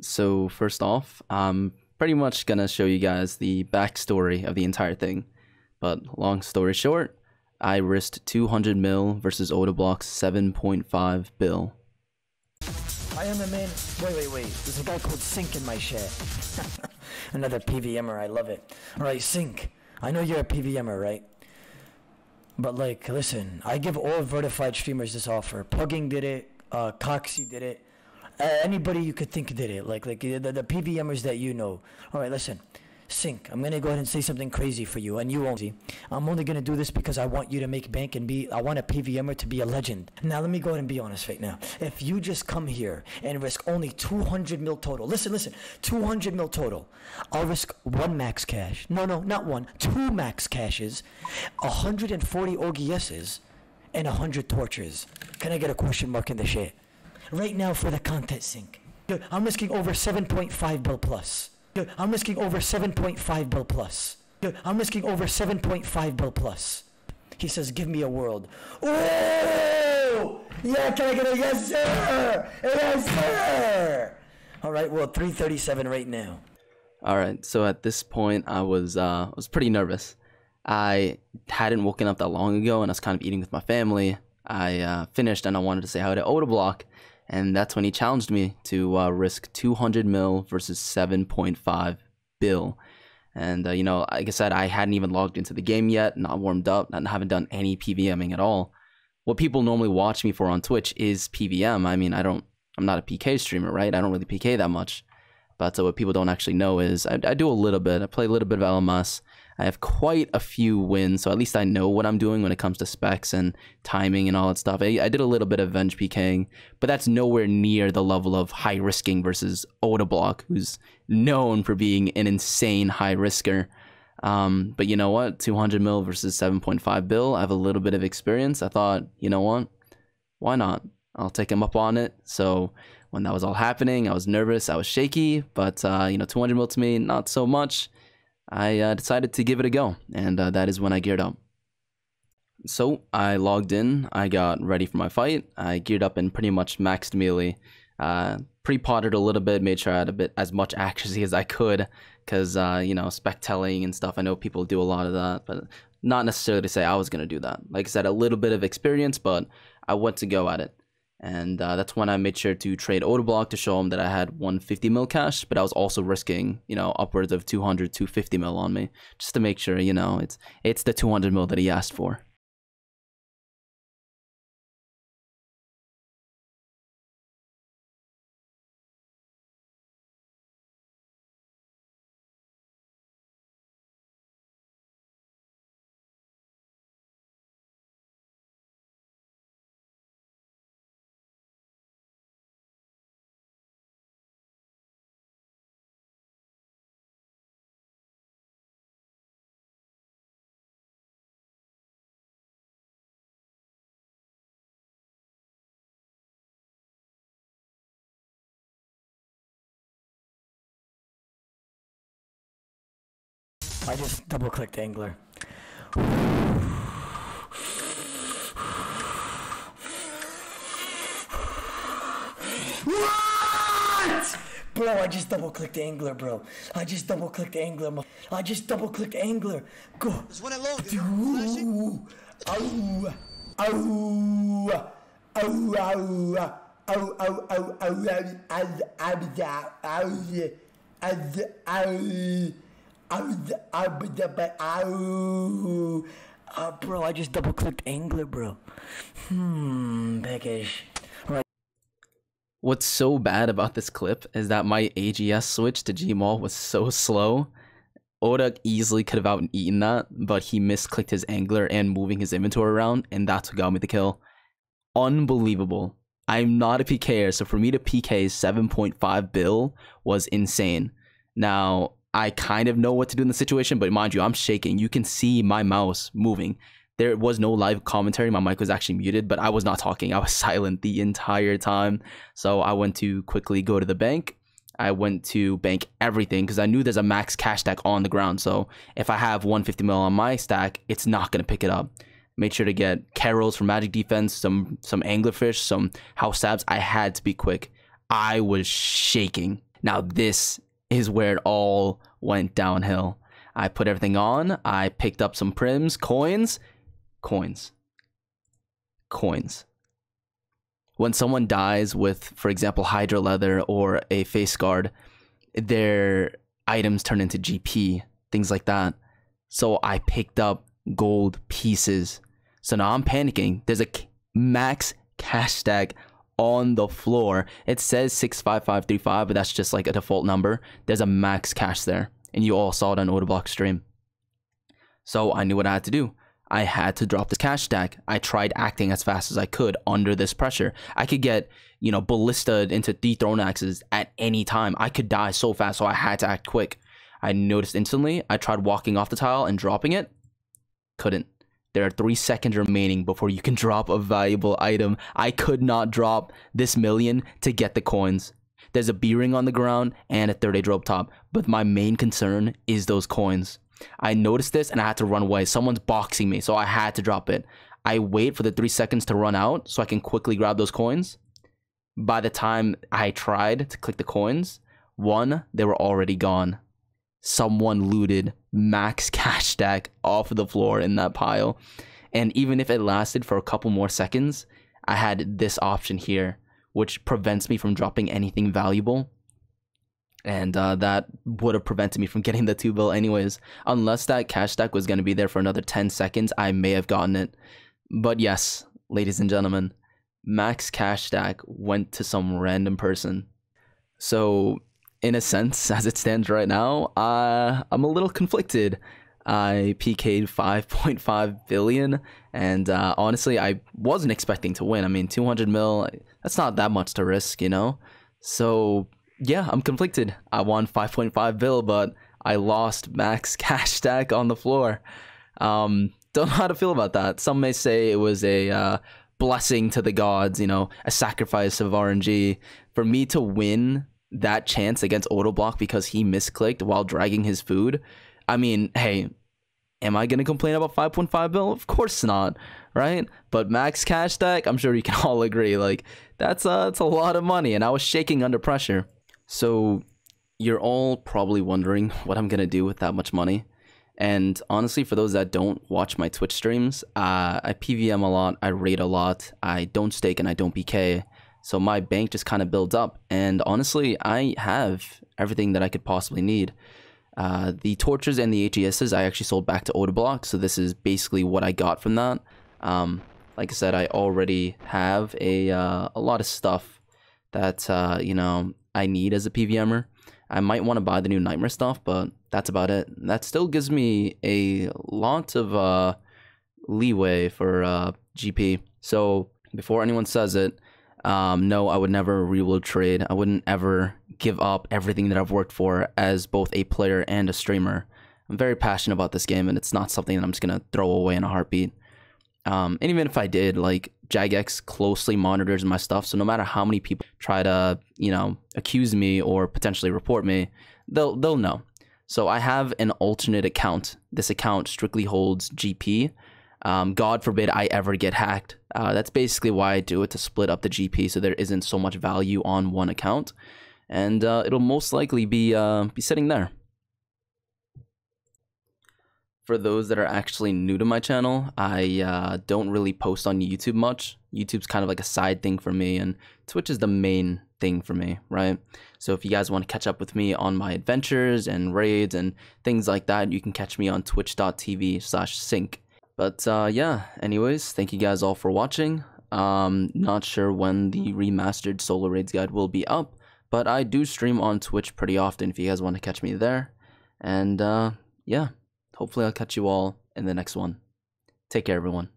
So first off, I'm pretty much gonna show you guys the backstory of the entire thing. But long story short, I risked 200 mil versus Odablock's 7.5 bill. I am a man. Wait. There's a guy called Sync in my chat. Another PVMer. I love it. Alright, Sync. I know you're a PVMer, right? But like, listen, I give all verified streamers this offer. Pugging did it. Coxie did it. Anybody you could think did it. Like the PVMers that you know. Alright, listen. Sync, I'm gonna go ahead and say something crazy for you, and you won't see. I'm only gonna do this because I want you to make bank and I want a PVMer to be a legend. Now let me go ahead and be honest right now. If you just come here and risk only 200 mil total, listen, 200 mil total, I'll risk one max cash. No, not one, two max cashes, 140 OGS's, and 100 tortures. Can I get a question mark in the chat? Right now for the content, Sync. Dude, I'm risking over 7.5 bill plus. Dude, I'm risking over 7.5 bill plus. Dude, I'm risking over 7.5 bill plus. He says, give me a world. Oh! Yeah, can I get a yes, sir? Yes, sir! Alright, well, 337 right now. Alright, so at this point, I was pretty nervous. I hadn't woken up that long ago, and I was kind of eating with my family. I finished, and I wanted to say hi to Odablock. And that's when he challenged me to risk 200 mil versus 7.5 bill. And, you know, like I said, I hadn't even logged into the game yet, not warmed up, and haven't done any PVMing at all. What people normally watch me for on Twitch is PVM. I mean, I'm not a PK streamer, right? I don't really PK that much. But what people don't actually know is I do a little bit. I play a little bit of LMS. I have quite a few wins, so at least I know what I'm doing when it comes to specs and timing and all that stuff. I did a little bit of Venge PKing, but that's nowhere near the level of high risking versus Odablock, who's known for being an insane high risker. But you know what? 200 mil versus 7.5 bill. I have a little bit of experience. I thought, you know what? Why not? I'll take him up on it. So when that was all happening, I was nervous, I was shaky, but you know, 200 mil to me, not so much. I decided to give it a go, and that is when I geared up. So I logged in, I got ready for my fight, I geared up and pretty much maxed melee. Pre-potted a little bit, made sure I had as much accuracy as I could, because, you know, spec telling and stuff, I know people do a lot of that, but not necessarily to say I was going to do that. Like I said, a little bit of experience, but I went to go at it. And that's when I made sure to trade Odablock to show him that I had 150 mil cash, but I was also risking, you know, upwards of 200, 250 mil on me, just to make sure, you know, it's the 200 mil that he asked for. I just double-clicked Angler. What? Bro, I just double-clicked Angler, bro. I just double-clicked Angler. Go. There's one at long. Bro, I just double-clicked Angler, bro. Peckish. What's so bad about this clip is that my AGS switch to Gmaul was so slow. Oda easily could have out-eaten that, but he misclicked his angler and moving his inventory around, and that's what got me the kill. Unbelievable. I'm not a PKer, so for me to PK 7.5 bill was insane. Now, I kind of know what to do in the situation, but mind you, I'm shaking. You can see my mouse moving. There was no live commentary. My mic was actually muted, but I was not talking. I was silent the entire time. So I went to quickly go to the bank. I went to bank everything because I knew there's a max cash stack on the ground. So if I have 150 mil on my stack, it's not going to pick it up. Made sure to get Carols for magic defense, some anglerfish, some house stabs. I had to be quick. I was shaking. Now this is where it all went downhill. I put everything on. I picked up some prims, coins. When someone dies with, for example, Hydra Leather or a face guard, their items turn into GP, things like that. So I picked up gold pieces. So now I'm panicking. There's a max cash stack on the floor. It says 65535, but that's just like a default number. There's a max cash there, and you all saw it on Odablock stream. So I knew what I had to do. I had to drop this cash stack. I tried acting as fast as I could under this pressure. I could get, you know, ballista'd into 3 thrown axes at any time. I could die so fast, so I had to act quick. I noticed instantly. I tried walking off the tile and dropping it. Couldn't. There are 3 seconds remaining before you can drop a valuable item. I could not drop this million to get the coins. There's a B-ring on the ground and a 3rd age rope top, but my main concern is those coins. I noticed this and I had to run away. Someone's boxing me, so I had to drop it. I wait for the 3 seconds to run out so I can quickly grab those coins. By the time I tried to click the coins, they were already gone. Someone looted max cash stack off of the floor in that pile. And even if it lasted for a couple more seconds, I had this option here, which prevents me from dropping anything valuable. And that would have prevented me from getting the 2 bill anyways. Unless that cash stack was going to be there for another 10 seconds, I may have gotten it. But yes, ladies and gentlemen, max cash stack went to some random person. So in a sense, as it stands right now, I'm a little conflicted. I PK'd 5.5 billion, and honestly, I wasn't expecting to win. I mean, 200 mil, that's not that much to risk, you know? So yeah, I'm conflicted. I won 5.5 bill, but I lost max cash stack on the floor. Don't know how to feel about that. Some may say it was a blessing to the gods, you know, a sacrifice of RNG. For me to win that chance against Odablock because he misclicked while dragging his food, I mean, hey, am I going to complain about 5.5 bill? Of course not, right? But max cash stack, I'm sure you can all agree, like, that's a lot of money, and I was shaking under pressure. So you're all probably wondering what I'm going to do with that much money. And honestly, for those that don't watch my Twitch streams, I PVM a lot, I raid a lot, I don't stake, and I don't PK. So my bank just kind of builds up. And honestly, I have everything that I could possibly need. The torches and the HESs I actually sold back to Odablock, so this is basically what I got from that. Like I said, I already have a lot of stuff that, you know, I need as a PVMer. I might want to buy the new Nightmare stuff, but that's about it. That still gives me a lot of leeway for GP. So before anyone says it, no, I would never reload trade. I wouldn't ever give up everything that I've worked for as both a player and a streamer. I'm very passionate about this game, and it's not something that I'm just going to throw away in a heartbeat. And even if I did, like, Jagex closely monitors my stuff, so no matter how many people try to, you know, accuse me or potentially report me, they'll know. So I have an alternate account. This account strictly holds GP. God forbid I ever get hacked. That's basically why I do it, to split up the GP so there isn't so much value on one account. And it'll most likely be sitting there. For those that are actually new to my channel, I don't really post on YouTube much. YouTube's kind of like a side thing for me, and Twitch is the main thing for me, right? So if you guys want to catch up with me on my adventures and raids and things like that, you can catch me on twitch.tv/sync. But yeah, anyways, thank you guys all for watching. Not sure when the remastered solo raids guide will be up, but I do stream on Twitch pretty often if you guys want to catch me there. And yeah. Hopefully I'll catch you all in the next one. Take care, everyone.